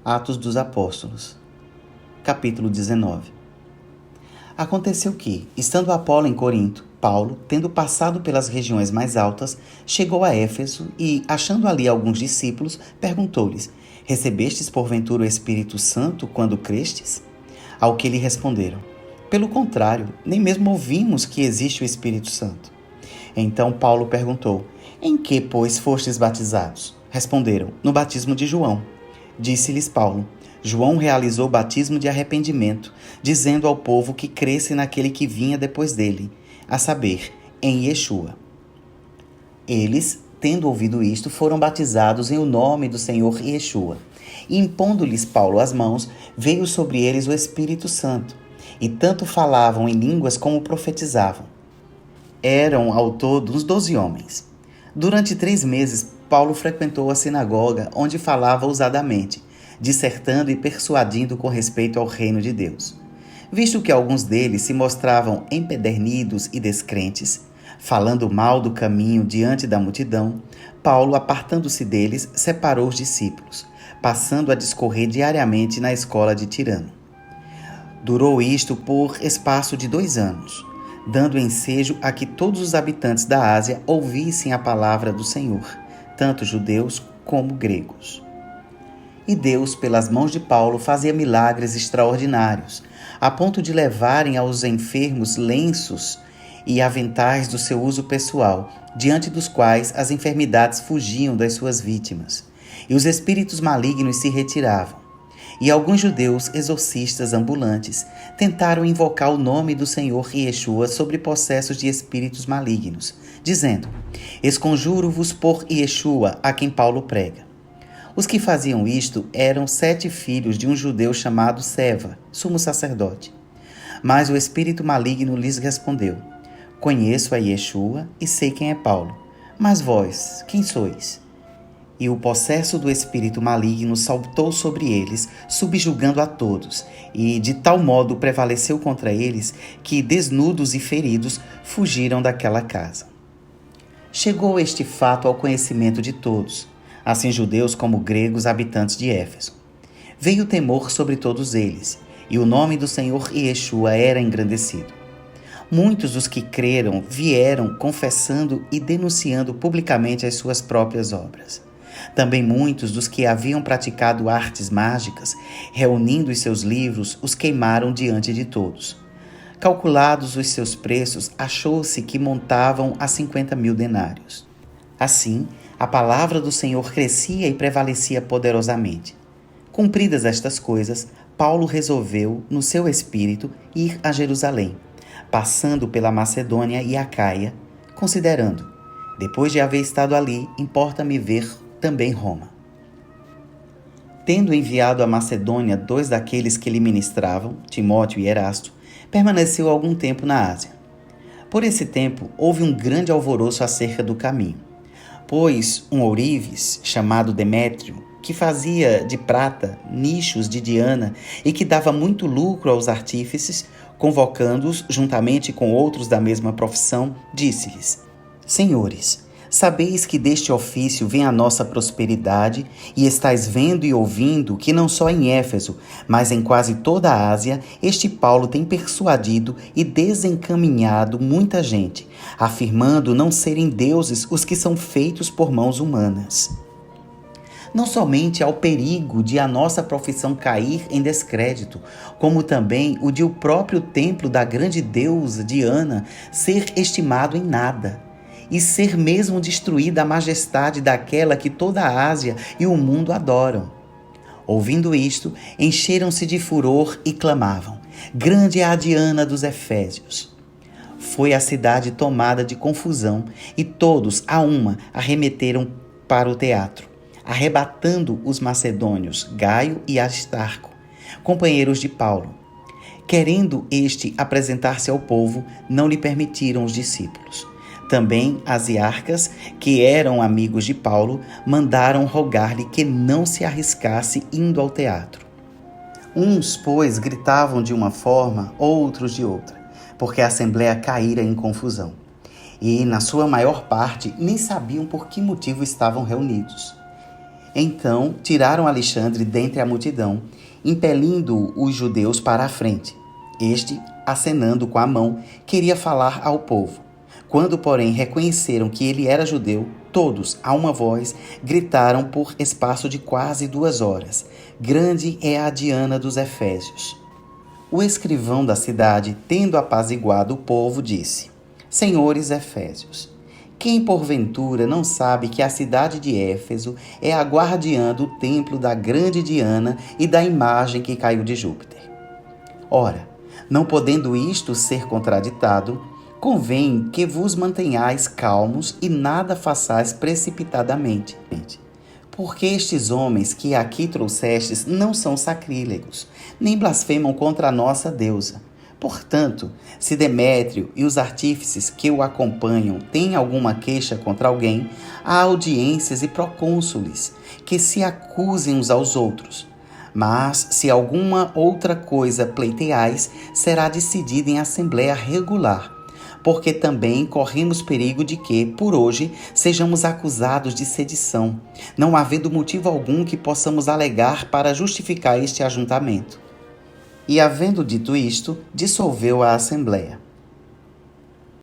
Atos dos Apóstolos, capítulo 19. Aconteceu que, estando Apolo em Corinto, Paulo, tendo passado pelas regiões mais altas, chegou a Éfeso e, achando ali alguns discípulos, perguntou-lhes: Recebestes porventura o Espírito Santo quando crestes? Ao que lhe responderam: Pelo contrário, nem mesmo ouvimos que existe o Espírito Santo. Então Paulo perguntou: Em que, pois, fostes batizados? Responderam: No batismo de João. Disse-lhes Paulo: João realizou o batismo de arrependimento, dizendo ao povo que cresce naquele que vinha depois dele, a saber, em Yeshua. Eles, tendo ouvido isto, foram batizados em o nome do Senhor Yeshua. E impondo-lhes Paulo as mãos, veio sobre eles o Espírito Santo, e tanto falavam em línguas como profetizavam. Eram ao todo uns 12 homens. Durante 3 meses, Paulo frequentou a sinagoga, onde falava ousadamente, dissertando e persuadindo com respeito ao reino de Deus. Visto que alguns deles se mostravam empedernidos e descrentes, falando mal do caminho diante da multidão, Paulo, apartando-se deles, separou os discípulos, passando a discorrer diariamente na escola de Tirano. Durou isto por espaço de 2 anos, dando ensejo a que todos os habitantes da Ásia ouvissem a palavra do Senhor, tanto judeus como gregos. E Deus, pelas mãos de Paulo, fazia milagres extraordinários, a ponto de levarem aos enfermos lenços e aventais do seu uso pessoal, diante dos quais as enfermidades fugiam das suas vítimas, e os espíritos malignos se retiravam. E alguns judeus exorcistas ambulantes tentaram invocar o nome do Senhor Yeshua sobre possessos de espíritos malignos, dizendo: Esconjuro-vos por Yeshua, a quem Paulo prega. Os que faziam isto eram 7 filhos de um judeu chamado Seva, sumo sacerdote. Mas o espírito maligno lhes respondeu: Conheço a Yeshua e sei quem é Paulo, mas vós, quem sois? E o possesso do espírito maligno saltou sobre eles, subjugando a todos, e de tal modo prevaleceu contra eles que, desnudos e feridos, fugiram daquela casa. Chegou este fato ao conhecimento de todos, assim judeus como gregos habitantes de Éfeso. Veio temor sobre todos eles, e o nome do Senhor Yeshua era engrandecido. Muitos dos que creram vieram confessando e denunciando publicamente as suas próprias obras. Também muitos dos que haviam praticado artes mágicas, reunindo os seus livros, os queimaram diante de todos. Calculados os seus preços, achou-se que montavam a 50.000 denários. Assim, a palavra do Senhor crescia e prevalecia poderosamente. Cumpridas estas coisas, Paulo resolveu, no seu espírito, ir a Jerusalém, passando pela Macedônia e Acaia, considerando: depois de haver estado ali, importa-me ver também Roma. Tendo enviado à Macedônia 2 daqueles que lhe ministravam, Timóteo e Erasto, permaneceu algum tempo na Ásia. Por esse tempo, houve um grande alvoroço acerca do caminho, pois um ourives, chamado Demétrio, que fazia de prata nichos de Diana e que dava muito lucro aos artífices, convocando-os juntamente com outros da mesma profissão, disse-lhes: Senhores, sabeis que deste ofício vem a nossa prosperidade, e estáis vendo e ouvindo que não só em Éfeso, mas em quase toda a Ásia, este Paulo tem persuadido e desencaminhado muita gente, afirmando não serem deuses os que são feitos por mãos humanas. Não somente há o perigo de a nossa profissão cair em descrédito, como também o de o próprio templo da grande deusa Diana ser estimado em nada, e ser mesmo destruída a majestade daquela que toda a Ásia e o mundo adoram. Ouvindo isto, encheram-se de furor e clamavam: Grande é a Diana dos Efésios! Foi a cidade tomada de confusão, e todos, a uma, arremeteram para o teatro, arrebatando os macedônios Gaio e Aristarco, companheiros de Paulo. Querendo este apresentar-se ao povo, não lhe permitiram os discípulos. Também as iarcas, que eram amigos de Paulo, mandaram rogar-lhe que não se arriscasse indo ao teatro. Uns, pois, gritavam de uma forma, outros de outra, porque a assembleia caíra em confusão. E, na sua maior parte, nem sabiam por que motivo estavam reunidos. Então tiraram Alexandre dentre a multidão, impelindo os judeus para a frente. Este, acenando com a mão, queria falar ao povo. Quando, porém, reconheceram que ele era judeu, todos, a uma voz, gritaram por espaço de quase 2 horas: Grande é a Diana dos Efésios. O escrivão da cidade, tendo apaziguado o povo, disse: Senhores Efésios, quem porventura não sabe que a cidade de Éfeso é a guardiã do templo da grande Diana e da imagem que caiu de Júpiter? Ora, não podendo isto ser contraditado, convém que vos mantenhais calmos e nada façais precipitadamente. Porque estes homens que aqui trouxestes não são sacrílegos, nem blasfemam contra a nossa deusa. Portanto, se Demétrio e os artífices que o acompanham têm alguma queixa contra alguém, há audiências e procônsules que se acusem uns aos outros. Mas, se alguma outra coisa pleiteais, será decidida em assembleia regular, porque também corremos perigo de que, por hoje, sejamos acusados de sedição, não havendo motivo algum que possamos alegar para justificar este ajuntamento. E, havendo dito isto, dissolveu a assembleia.